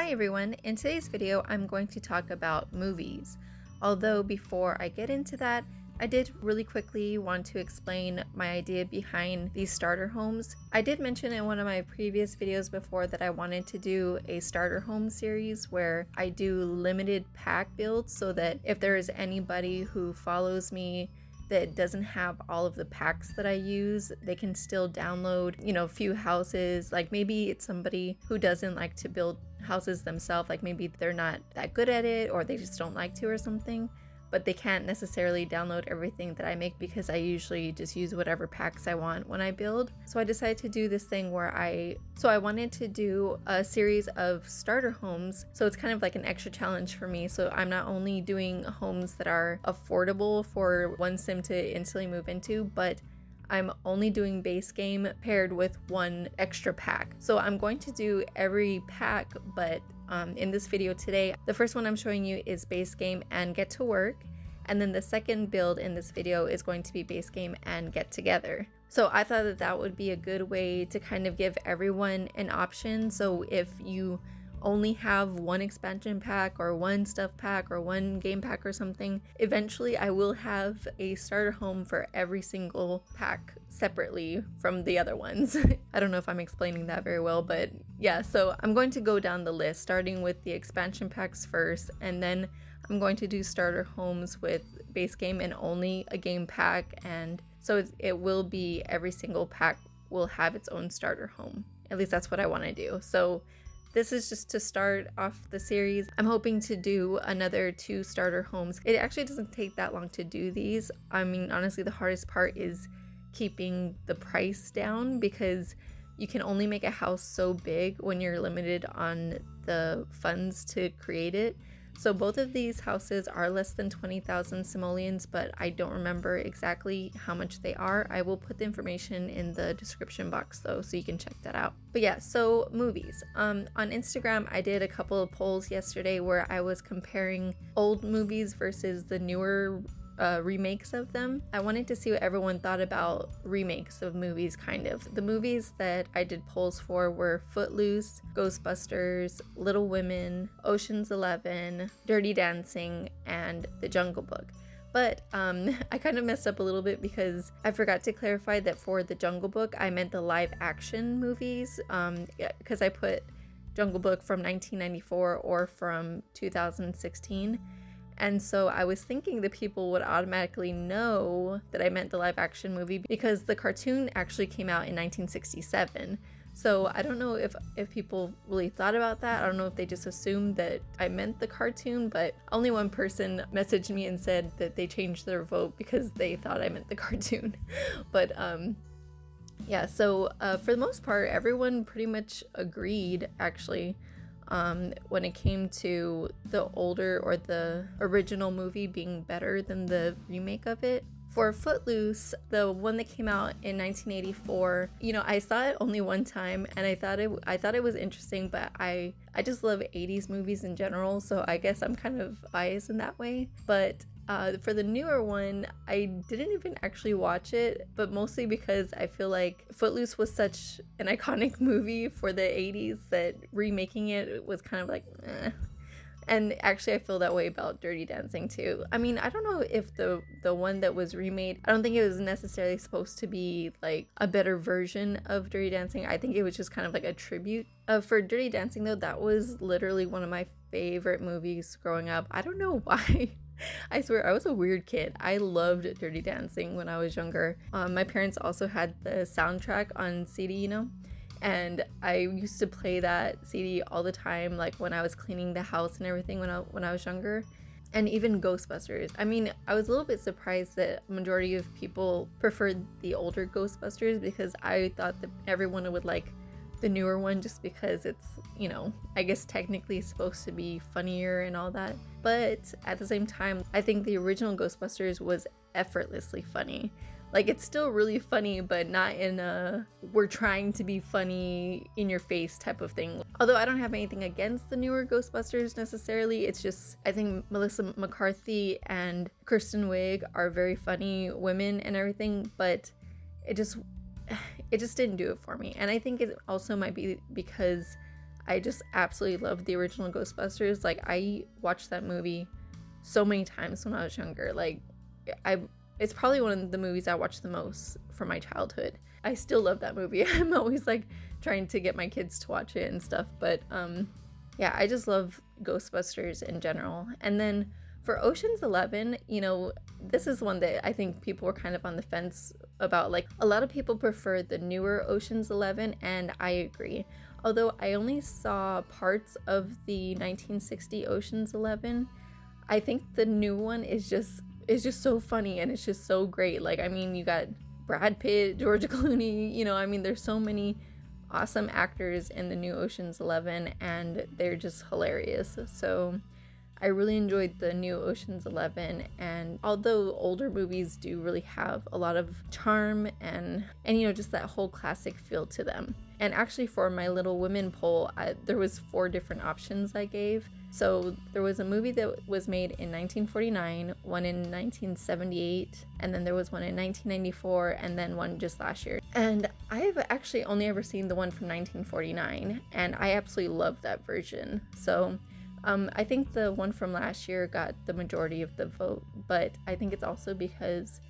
Hi everyone, in today's video I'm going to talk about movies. Although before I get into that, I did really quickly want to explain my idea behind these starter homes. I did mention in one of my previous videos before that I wanted to do a starter home series where I do limited pack builds so that if there is anybody who follows me that doesn't have all of the packs that I use, they can still download, a few houses. Like maybe it's somebody who doesn't like to build houses themselves, like maybe they're not that good at it or they just don't like to or something, but they can't necessarily download everything that I make because I usually just use whatever packs I want when I build. So I decided to do this thing where I wanted to do a series of starter homes. So it's kind of like an extra challenge for me. So I'm not only doing homes that are affordable for one sim to instantly move into, but I'm only doing base game paired with one extra pack. So I'm going to do every pack, but in this video today, the first one I'm showing you is base game and get to work. And then the second build in this video is going to be base game and get together. So I thought that that would be a good way to kind of give everyone an option. So if you only have one expansion pack or one stuff pack or one game pack or something, eventually I will have a starter home for every single pack separately from the other ones. I don't know if I'm explaining that very well, but yeah, so I'm going to go down the list starting with the expansion packs first, and then I'm going to do starter homes with base game and only a game pack, and so it will be every single pack will have its own starter home. At least that's what I want to do. So this is just to start off the series. I'm hoping to do another 2 starter homes. It actually doesn't take that long to do these. I mean, honestly, the hardest part is keeping the price down because you can only make a house so big when you're limited on the funds to create it. So both of these houses are less than 20,000 simoleons, but I don't remember exactly how much they are. I will put the information in the description box though, so you can check that out. But yeah, so movies. On Instagram, I did a couple of polls yesterday where I was comparing old movies versus the newer remakes of them. I wanted to see what everyone thought about remakes of movies, kind of. The movies that I did polls for were Footloose, Ghostbusters, Little Women, Ocean's 11, Dirty Dancing, and The Jungle Book. But I kind of messed up a little bit because I forgot to clarify that for The Jungle Book, I meant the live action movies, because I put Jungle Book from 1994 or from 2016. And so I was thinking that people would automatically know that I meant the live action movie because the cartoon actually came out in 1967. So I don't know if people really thought about that. I don't know if they just assumed that I meant the cartoon, but only one person messaged me and said that they changed their vote because they thought I meant the cartoon. But yeah, so for the most part, everyone pretty much agreed actually. When it came to the older or the original movie being better than the remake of it. For Footloose, the one that came out in 1984, I saw it only one time and I thought it was interesting, but I just love 80s movies in general, so I guess I'm kind of biased in that way. But for the newer one, I didn't even actually watch it, but mostly because I feel like Footloose was such an iconic movie for the 80s that remaking it was kind of like, eh. And actually I feel that way about Dirty Dancing too. I mean, I don't know if the one that was remade, I don't think it was necessarily supposed to be like a better version of Dirty Dancing. I think it was just kind of like a tribute. For Dirty Dancing though, that was literally one of my favorite movies growing up. I don't know why. I swear, I was a weird kid. I loved Dirty Dancing when I was younger. My parents also had the soundtrack on CD, and I used to play that CD all the time, like when I was cleaning the house and everything when I was younger. And even Ghostbusters. I mean, I was a little bit surprised that majority of people preferred the older Ghostbusters because I thought that everyone would like the newer one just because it's, I guess technically supposed to be funnier and all that. But at the same time, I think the original Ghostbusters was effortlessly funny. Like, it's still really funny, but not in a we're trying to be funny in your face type of thing. Although I don't have anything against the newer Ghostbusters necessarily, it's just I think Melissa McCarthy and Kristen Wiig are very funny women and everything, but it just didn't do it for me. And I think it also might be because I just absolutely love the original Ghostbusters. Like, I watched that movie so many times when I was younger. Like, it's probably one of the movies I watched the most from my childhood. I still love that movie. I'm always like trying to get my kids to watch it and stuff, but yeah, I just love Ghostbusters in general. And then for Ocean's 11, you know, this is one that I think people were kind of on the fence about. Like, a lot of people prefer the newer Ocean's 11, and I agree. Although I only saw parts of the 1960 Ocean's 11, I think the new one is just so funny, and it's just so great. Like, I mean, you got Brad Pitt, George Clooney, you know, I mean, there's so many awesome actors in the new Ocean's 11, and they're just hilarious. So I really enjoyed the new Ocean's 11, and although older movies do really have a lot of charm and you know, just that whole classic feel to them. And actually, for my Little Women poll, there was 4 different options I gave. So there was a movie that was made in 1949, one in 1978, and then there was one in 1994, and then one just last year. And I've actually only ever seen the one from 1949, and I absolutely love that version. So I think the one from last year got the majority of the vote, but I think it's also because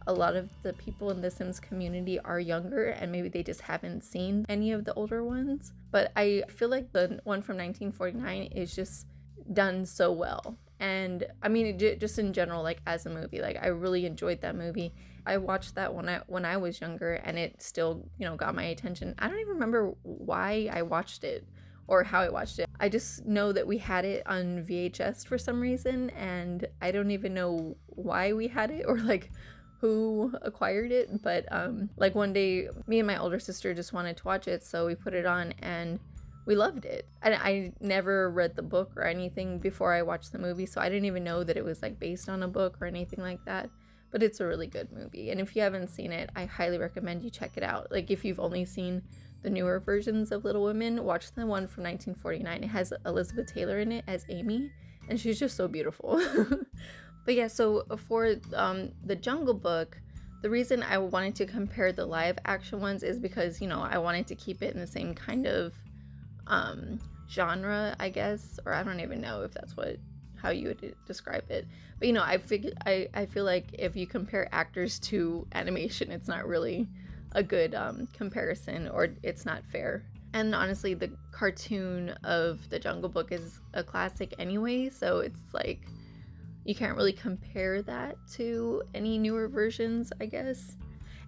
a lot of the people in the Sims community are younger, and maybe they just haven't seen any of the older ones. But I feel like the one from 1949 is just done so well. And I mean, just in general, like as a movie, like I really enjoyed that movie. I watched that when I was younger, and it still, you know, got my attention. I don't even remember why I watched it or how I watched it. I just know that we had it on VHS for some reason, and I don't even know why we had it or like who acquired it, but like one day me and my older sister just wanted to watch it, so we put it on and we loved it. And I never read the book or anything before I watched the movie, so I didn't even know that it was like based on a book or anything like that. But it's a really good movie, and if you haven't seen it, I highly recommend you check it out. Like, if you've only seen the newer versions of Little Women, watch the one from 1949. It has Elizabeth Taylor in it as Amy, and she's just so beautiful. But yeah, so for the Jungle Book, the reason I wanted to compare the live action ones is because, you know, I wanted to keep it in the same kind of genre, I guess, or I don't even know if that's how you would describe it. But, you know, I feel like if you compare actors to animation, it's not really a good comparison, or it's not fair. And honestly, the cartoon of the Jungle Book is a classic anyway, so it's like you can't really compare that to any newer versions, I guess.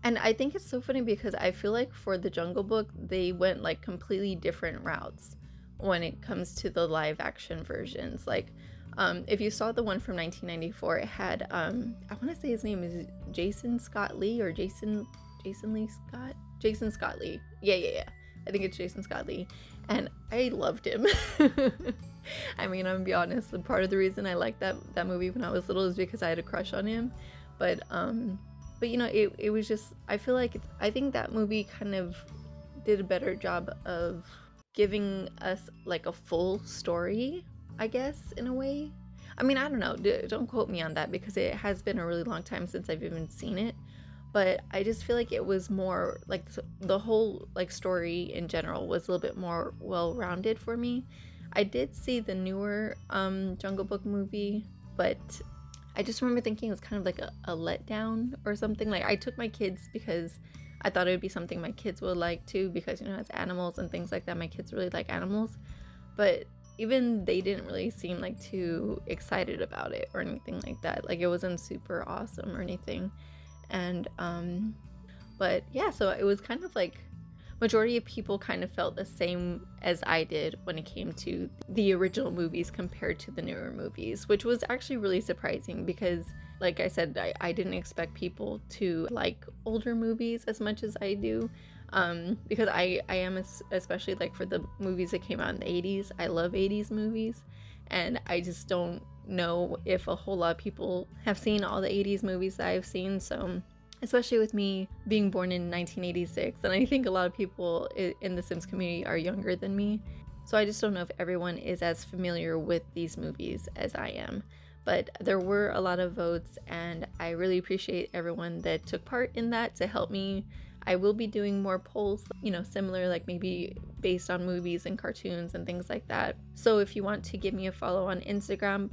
And I think it's so funny because I feel like for the Jungle Book, they went like completely different routes when it comes to the live action versions. Like, if you saw the one from 1994, it had, I want to say his name is Jason Scott Lee, or Jason Scott Lee. Yeah. I think it's Jason Scott Lee. And I loved him. I mean, I'm gonna be honest, the part of the reason I liked that movie when I was little is because I had a crush on him. But you know, it was just, I think that movie kind of did a better job of giving us like a full story, I guess, in a way. I mean, I don't know, don't quote me on that because it has been a really long time since I've even seen it. But I just feel like it was more like the whole like story in general was a little bit more well-rounded for me. I did see the newer Jungle Book movie, but I just remember thinking it was kind of like a letdown or something. Like, I took my kids because I thought it would be something my kids would like too, because, you know, it's animals and things like that. My kids really like animals, but even they didn't really seem like too excited about it or anything like that. Like, it wasn't super awesome or anything. And but yeah, so it was kind of like majority of people kind of felt the same as I did when it came to the original movies compared to the newer movies, which was actually really surprising because, like I said, I didn't expect people to like older movies as much as I do, because I am, especially like for the movies that came out in the 80s, I love 80s movies, and I just don't know if a whole lot of people have seen all the 80s movies that I've seen. So especially with me being born in 1986, and I think a lot of people in the Sims community are younger than me, so I just don't know if everyone is as familiar with these movies as I am. But there were a lot of votes, and I really appreciate everyone that took part in that to help me I will be doing more polls, you know, similar, like maybe based on movies and cartoons and things like that. So if you want to give me a follow on Instagram,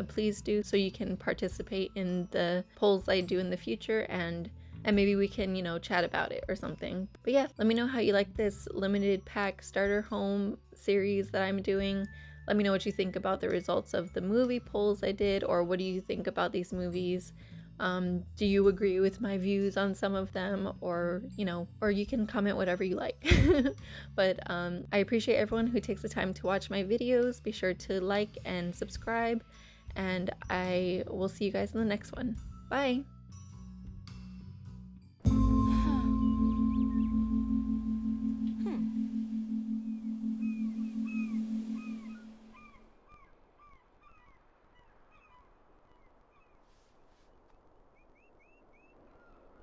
please do, so you can participate in the polls I do in the future, and maybe we can, you know, chat about it or something. But yeah, let me know how you like this limited pack starter home series that I'm doing. Let me know what you think about the results of the movie polls I did, or what do you think about these movies? Do you agree with my views on some of them, or, you know, or you can comment whatever you like. But I appreciate everyone who takes the time to watch my videos. Be sure to like and subscribe, and I will see you guys in the next one. Bye!